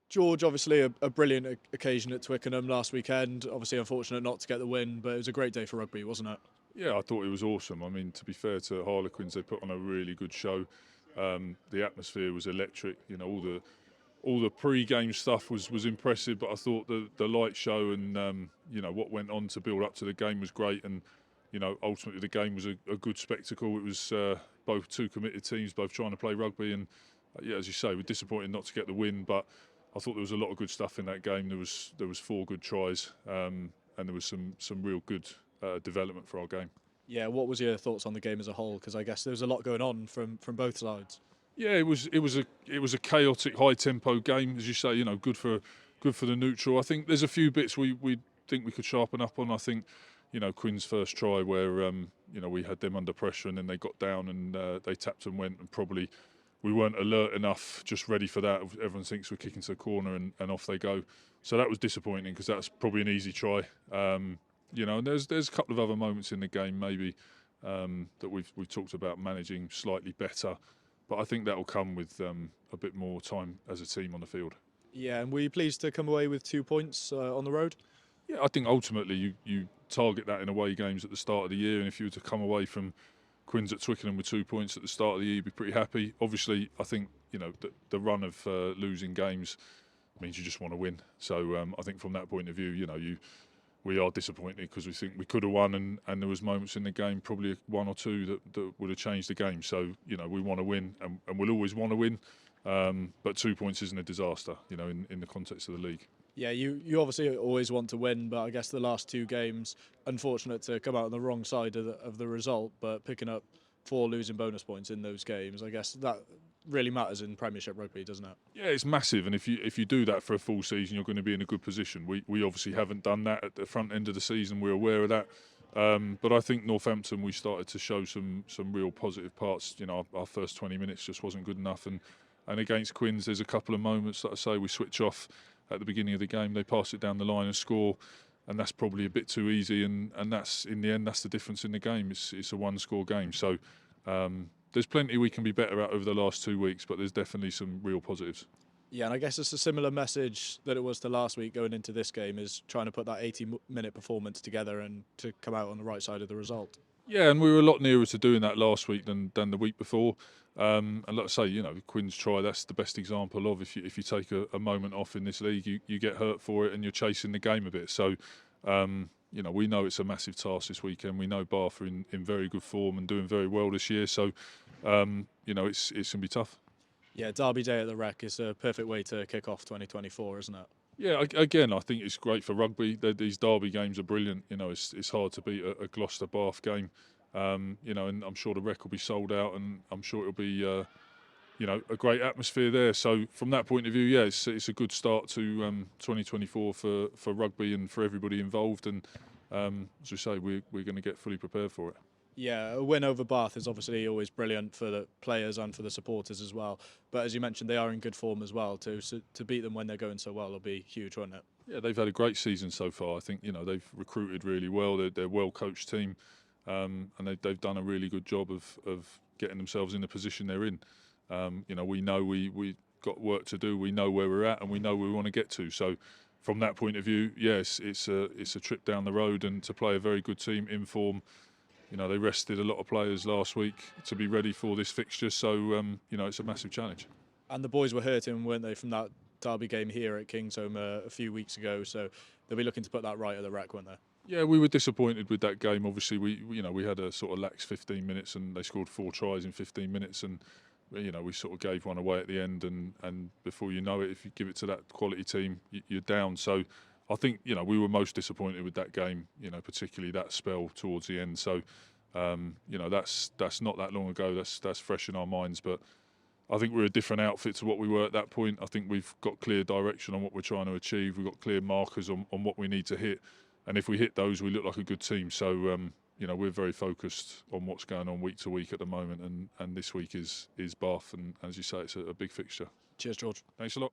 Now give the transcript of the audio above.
George, obviously a brilliant occasion at Twickenham last weekend. Obviously unfortunate not to get the win, but it was a great day for rugby, wasn't it? Yeah, I thought it was awesome. I mean, to be fair to Harlequins, they put on a really good show. The atmosphere was electric. All the pre-game stuff was impressive, but I thought the light show and what went on to build up to the game was great. And ultimately the game was a good spectacle. It was both two committed teams, both trying to play rugby. And yeah, as you say, we're disappointed not to get the win, but I thought there was a lot of good stuff in that game. There was 4 good tries, and there was some real good development for our game. Yeah, what was your thoughts on the game as a whole? Because I guess there was a lot going on from both sides. Yeah, it was a chaotic, high tempo game, as you say. Good for the neutral. I think there's a few bits we think we could sharpen up on. I think Quinn's first try where we had them under pressure and then they got down and they tapped and went, and probably we weren't alert enough, just ready for that. Everyone thinks we're kicking to the corner and off they go. So that was disappointing because that's probably an easy try. And there's a couple of other moments in the game maybe that we've talked about managing slightly better. But I think that will come with a bit more time as a team on the field. Yeah, and were you pleased to come away with 2 points on the road? Yeah, I think ultimately you target that in away games at the start of the year, and if you were to come away from Quins at Twickenham with 2 points at the start of the year, you'd be pretty happy. Obviously, I think the run of losing games means you just want to win. So I think from that point of view, we are disappointed because we think we could have won, and there was moments in the game, probably 1 or 2 that would have changed the game. So we want to win, and we'll always want to win. But 2 points isn't a disaster, in the context of the league. Yeah, you obviously always want to win, but I guess the last 2 games, unfortunate to come out on the wrong side of the result, but picking up 4 losing bonus points in those games, I guess that really matters in Premiership rugby, doesn't it? Yeah, it's massive, and if you do that for a full season, you're going to be in a good position. We obviously haven't done that at the front end of the season. We're aware of that, but I think Northampton we started to show some real positive parts. Our first 20 minutes just wasn't good enough, and against Quins, there's a couple of moments that I say we switch off at the beginning of the game. They pass it down the line and score, and that's probably a bit too easy. And that's in the end, that's the difference in the game. It's a one-score game, so. There's plenty we can be better at over the last 2 weeks, but there's definitely some real positives. Yeah, and I guess it's a similar message that it was to last week going into this game, is trying to put that 80-minute performance together and to come out on the right side of the result. Yeah, and we were a lot nearer to doing that last week than the week before. And like I say, Quinn's try, that's the best example of if you take a moment off in this league, you get hurt for it and you're chasing the game a bit. So, we know it's a massive task this weekend. We know Bath are in very good form and doing very well this year. So, it's going to be tough. Yeah, Derby Day at the Rec is a perfect way to kick off 2024, isn't it? Yeah, again, I think it's great for rugby. These derby games are brilliant. It's hard to beat a Gloucester Bath game. And I'm sure the Rec will be sold out, and I'm sure it'll be, a great atmosphere there. So from that point of view, yeah, it's a good start to 2024 for rugby and for everybody involved. And as we say, we're going to get fully prepared for it. Yeah, a win over Bath is obviously always brilliant for the players and for the supporters as well. But as you mentioned, they are in good form as well too. So to beat them when they're going so well will be huge, won't it? Yeah, they've had a great season so far. I think they've recruited really well. They're a well-coached team, and they've done a really good job of getting themselves in the position they're in. We know we got work to do. We know where we're at, and we know where we want to get to. So, from that point of view, yes, it's a trip down the road, and to play a very good team in form. They rested a lot of players last week to be ready for this fixture, so it's a massive challenge. And the boys were hurting, weren't they, from that derby game here at Kingsholm a few weeks ago? So they'll be looking to put that right at the Rec, won't they? Yeah, we were disappointed with that game. Obviously, we had a sort of lax 15 minutes, and they scored 4 tries in 15 minutes, and we sort of gave one away at the end, and before you know it, if you give it to that quality team, you're down. So I think we were most disappointed with that game, particularly that spell towards the end. So that's not that long ago. That's fresh in our minds. But I think we're a different outfit to what we were at that point. I think we've got clear direction on what we're trying to achieve. We've got clear markers on what we need to hit, and if we hit those, we look like a good team. So we're very focused on what's going on week to week at the moment, and this week is Bath, and as you say, it's a big fixture. Cheers, George. Thanks a lot.